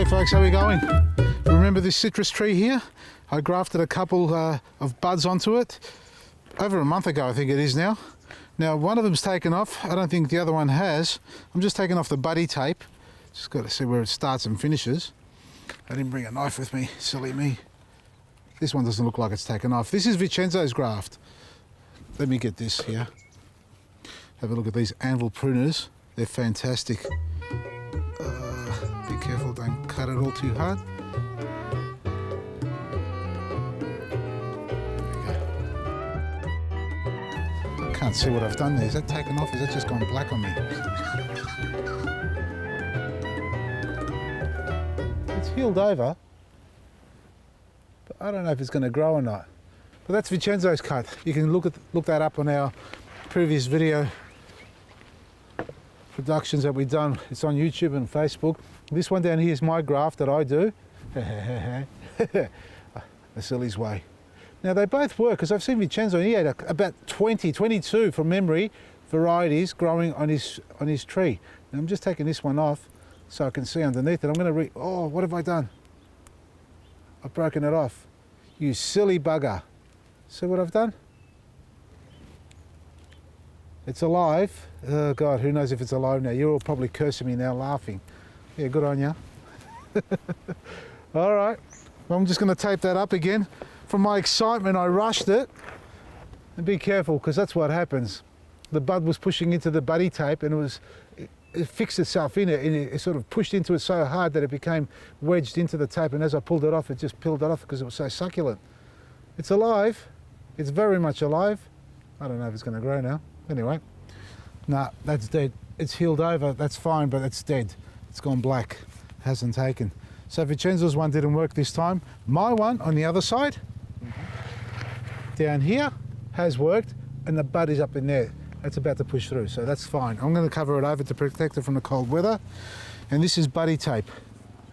Hey folks, how are we going? Remember this citrus tree here? I grafted a couple of buds onto it over a month ago, I think it is now. Now one of them's taken off, I don't think the other one has. I'm just taking off the buddy tape. Just got to see where it starts and finishes. I didn't bring a knife with me, silly me. This one doesn't look like it's taken off. This is Vincenzo's graft. Let me get this here. Have a look at these anvil pruners. They're fantastic. Be careful, don't cut it all too hard. I can't see what I've done there. Is that taken off? Is that just gone black on me? It's healed over, but I don't know if it's going to grow or not. But that's Vincenzo's cut. You can look that up on our previous video productions that we've done. It's on YouTube and Facebook. This one down here is my graft that I do. The silly's way. Now they both work, because I've seen Vincenzo, he had about 22 from memory varieties growing on his tree. Now I'm just taking this one off so I can see underneath it. I'm going to oh, what have I done? I've broken it off. You silly bugger. See what I've done? It's alive. Oh God, who knows if it's alive now? You're all probably cursing me now, laughing. Yeah, good on you. All right, well, I'm just going to tape that up again. From my excitement, I rushed it. And be careful, because that's what happens. The bud was pushing into the buddy tape, and it fixed itself in it, and it sort of pushed into it so hard that it became wedged into the tape, and as I pulled it off, it just peeled it off because it was so succulent. It's alive. It's very much alive. I don't know if it's going to grow now. Anyway, nah, that's dead. It's healed over, that's fine, but it's dead. It's gone black, hasn't taken. So Vincenzo's one didn't work this time. My one on the other side, down here, has worked, and the bud is up in there. That's about to push through, so that's fine. I'm going to cover it over to protect it from the cold weather. And this is buddy tape.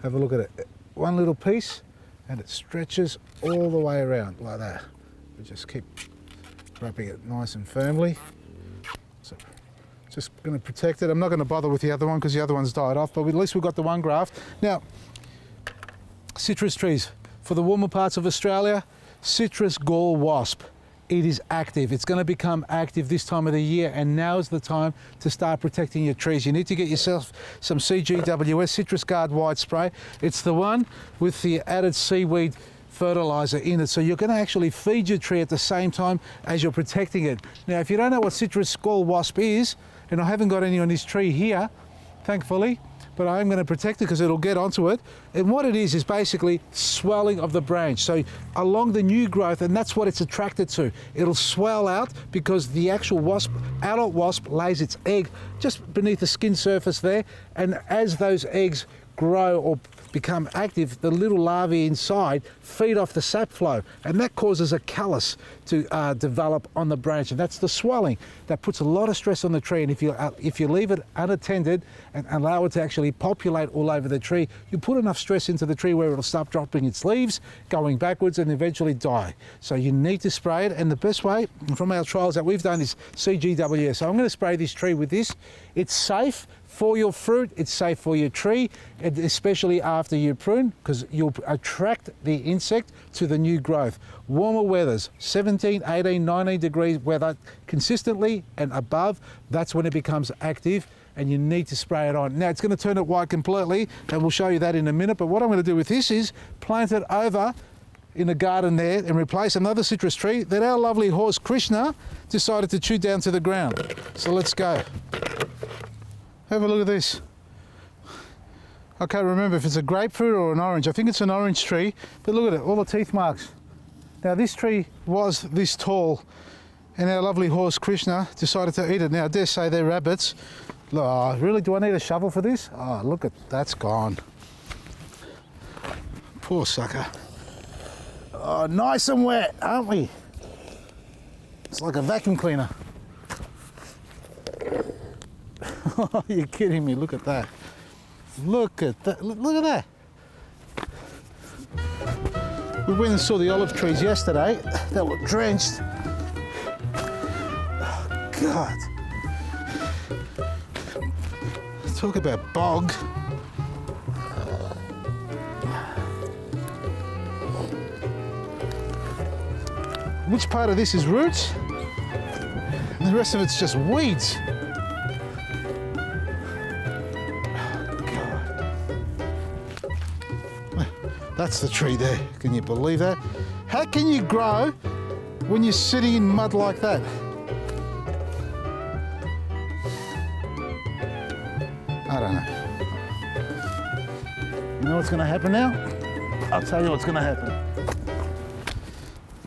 Have a look at it. One little piece, and it stretches all the way around like that. We just keep wrapping it nice and firmly. So just going to protect it. I'm not going to bother with the other one because the other one's died off, but at least we've got the one graft. Now, citrus trees. For the warmer parts of Australia, citrus gall wasp. It is active. It's going to become active this time of the year, and now's the time to start protecting your trees. You need to get yourself some CGWS, Citrus Guard White Spray. It's the one with the added seaweed fertilizer in it, so you're going to actually feed your tree at the same time as you're protecting it. Now, if you don't know what citrus gall wasp is, and I haven't got any on this tree here, thankfully, but I'm going to protect it because it'll get onto it. And what it is basically swelling of the branch. So along the new growth, and that's what it's attracted to. It'll swell out because the actual wasp, adult wasp, lays its egg just beneath the skin surface there. And as those eggs grow or become active, the little larvae inside feed off the sap flow, and that causes a callus to develop on the branch, and that's the swelling that puts a lot of stress on the tree. And if you leave it unattended and allow it to actually populate all over the tree, you put enough stress into the tree where it'll start dropping its leaves, going backwards, and eventually die. So you need to spray it, and the best way from our trials that we've done is CGWS. So I'm going to spray this tree with this. It's safe for your fruit, it's safe for your tree, and especially after you prune, because you'll attract the insect to the new growth. Warmer weathers, 17, 18, 19 degrees weather consistently and above, that's when it becomes active, and you need to spray it on. Now it's going to turn it white completely, and we'll show you that in a minute, but what I'm going to do with this is plant it over in the garden there and replace another citrus tree that our lovely horse Krishna decided to chew down to the ground. So let's go. Have a look at this. I can't remember if it's a grapefruit or an orange. I think it's an orange tree, but look at it, all the teeth marks. Now this tree was this tall, and our lovely horse Krishna decided to eat it. Now I dare say they're rabbits. Oh, really, do I need a shovel for this? Oh, look at, that's gone. Poor sucker. Oh, nice and wet, aren't we? It's like a vacuum cleaner. Oh, you're kidding me, look at that. Look at that, look at that. We went and saw the olive trees yesterday that were drenched. Oh, God. Talk about bog. which part of this is roots, and the rest of it's just weeds. That's the tree there. Can you believe that? How can you grow when you're sitting in mud like that? I don't know. You know what's going to happen now? I'll tell you what's going to happen.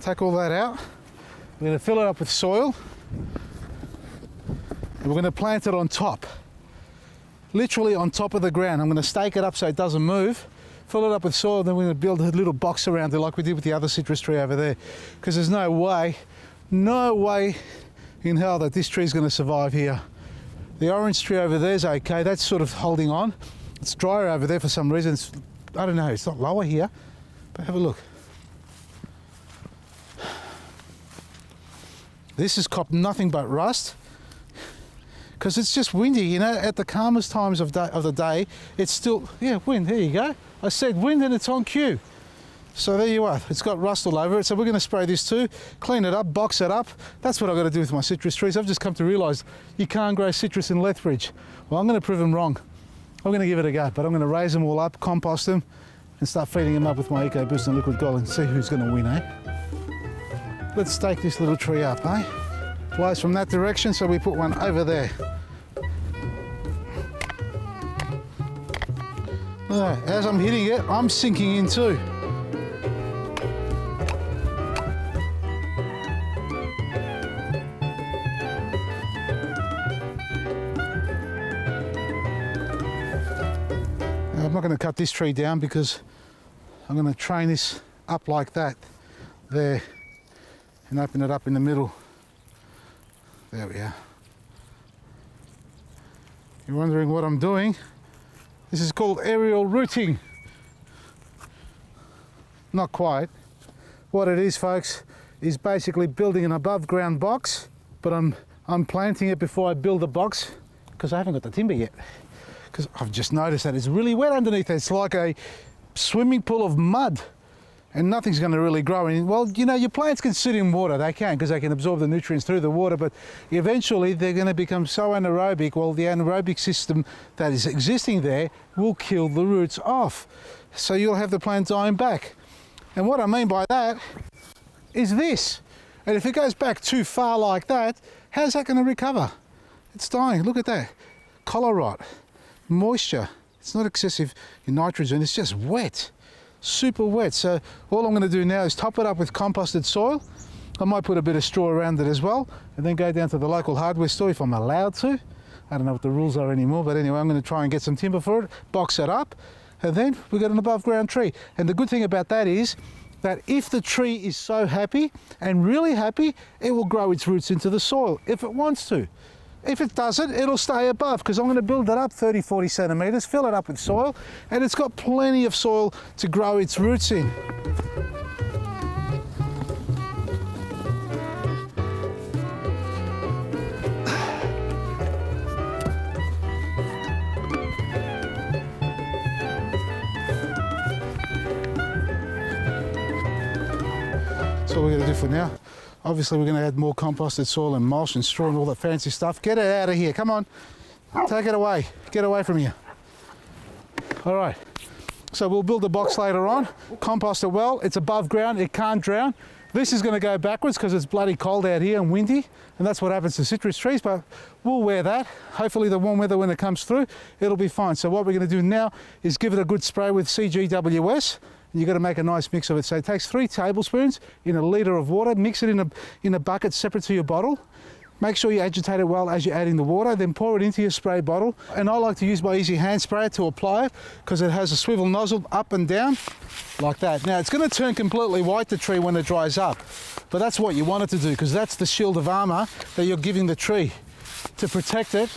Take all that out. We're going to fill it up with soil. And we're going to plant it on top. Literally on top of the ground. I'm going to stake it up so it doesn't move. Fill it up with soil, then we're going to build a little box around it like we did with the other citrus tree over there. Because there's no way in hell that this tree is going to survive here. The orange tree over there is okay, that's sort of holding on. It's drier over there for some reason. I don't know, it's not lower here, but have a look. This has copped nothing but rust. Because it's just windy, you know, at the calmest times of the day, it's still, yeah, wind, there you go. I said wind and it's on cue. So there you are, it's got rust all over it. So we're going to spray this too, clean it up, box it up. That's what I've got to do with my citrus trees. I've just come to realise you can't grow citrus in Lethbridge. Well, I'm going to prove them wrong. I'm going to give it a go, but I'm going to raise them all up, compost them, and start feeding them up with my EcoBoost and Liquid Gold and see who's going to win, eh? Let's stake this little tree up, eh? Blows from that direction, so we put one over there. As I'm hitting it, I'm sinking in too. Now, I'm not going to cut this tree down because I'm going to train this up like that, there, and open it up in the middle. There we are. You're wondering what I'm doing? This is called aerial rooting. Not quite. What it is, folks, is basically building an above ground box, but I'm planting it before I build the box because I haven't got the timber yet. Because I've just noticed that it's really wet underneath. It's like a swimming pool of mud. And nothing's going to really grow. And well, you know, your plants can sit in water. They can, because they can absorb the nutrients through the water, but eventually they're going to become so anaerobic. Well, the anaerobic system that is existing there will kill the roots off. So you'll have the plant dying back. And what I mean by that is this. And if it goes back too far like that, how's that going to recover? It's dying. Look at that. Collar rot, moisture. It's not excessive in nitrogen, it's just wet. Super wet. So all I'm going to do now is top it up with composted soil. I might put a bit of straw around it as well, and then go down to the local hardware store if I'm allowed to. I don't know what the rules are anymore, but anyway, I'm going to try and get some timber for it, box it up, and then we've got an above ground tree. And the good thing about that is that if the tree is so happy and really happy, it will grow its roots into the soil if it wants to. If it doesn't, it'll stay above, because I'm going to build it up 30, 40 centimetres, fill it up with soil, and it's got plenty of soil to grow its roots in. That's all we're going to do for now. Obviously, we're going to add more composted soil and mulch and straw and all that fancy stuff. Get it out of here. Come on. Take it away. Get away from here. All right. So we'll build a box later on. Compost it well. It's above ground. It can't drown. This is going to go backwards because it's bloody cold out here and windy. And that's what happens to citrus trees. But we'll wear that. Hopefully the warm weather, when it comes through, it'll be fine. So what we're going to do now is give it a good spray with CGWS. You've got to make a nice mix of it. So it takes 3 tablespoons in a litre of water. Mix it in a bucket separate to your bottle. Make sure you agitate it well as you're adding the water, then pour it into your spray bottle. And I like to use my Easy Hand Sprayer to apply it because it has a swivel nozzle up and down like that. Now it's going to turn completely white, the tree, when it dries up. But that's what you want it to do, because that's the shield of armour that you're giving the tree to protect it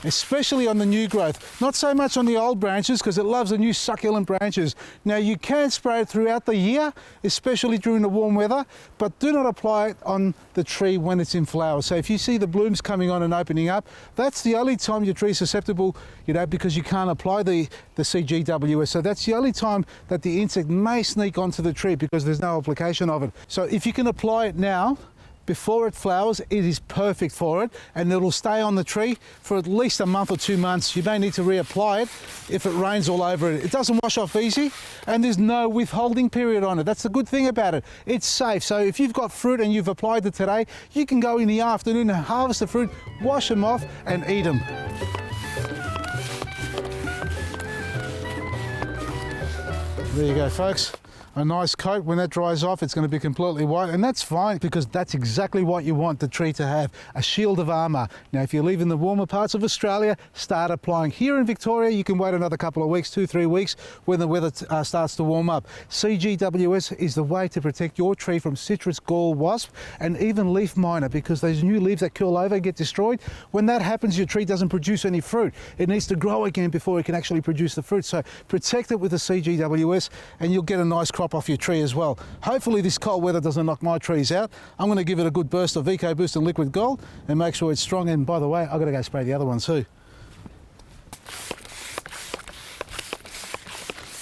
especially on the new growth. Not so much on the old branches because it loves the new succulent branches. Now you can spray it throughout the year, especially during the warm weather, but do not apply it on the tree when it's in flower. So if you see the blooms coming on and opening up, that's the only time your tree is susceptible, because you can't apply the CGWS. So that's the only time that the insect may sneak onto the tree because there's no application of it. So if you can apply it now, before it flowers, it is perfect for it, and it'll stay on the tree for at least a month or 2 months. You may need to reapply it if it rains all over it. It doesn't wash off easy, and there's no withholding period on it. That's the good thing about it. It's safe. So if you've got fruit and you've applied it today, you can go in the afternoon and harvest the fruit, wash them off, and eat them. There you go, folks. A nice coat. When that dries off, it's going to be completely white, and that's fine because that's exactly what you want the tree to have, a shield of armour. Now if you live in the warmer parts of Australia, start applying. Here in Victoria you can wait another couple of weeks, 2-3 weeks, when the weather starts to warm up. CGWS is the way to protect your tree from citrus gall wasp and even leaf miner, because those new leaves that curl over get destroyed. When that happens, your tree doesn't produce any fruit. It needs to grow again before it can actually produce the fruit. So protect it with the CGWS and you'll get a nice crop off your tree as well. Hopefully this cold weather doesn't knock my trees out. I'm going to give it a good burst of EcoBoost and Liquid Gold and make sure it's strong. And by the way, I've got to go spray the other one too.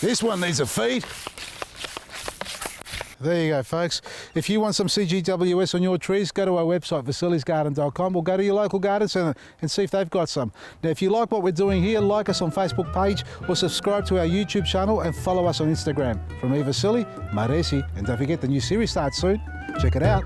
This one needs a feed. There you go, folks. If you want some CGWS on your trees, go to our website, vasilisgarden.com, or go to your local garden centre and see if they've got some. Now, if you like what we're doing here, like us on Facebook page or subscribe to our YouTube channel and follow us on Instagram. From me, Vasili, Maresi, and don't forget the new series starts soon. Check it out.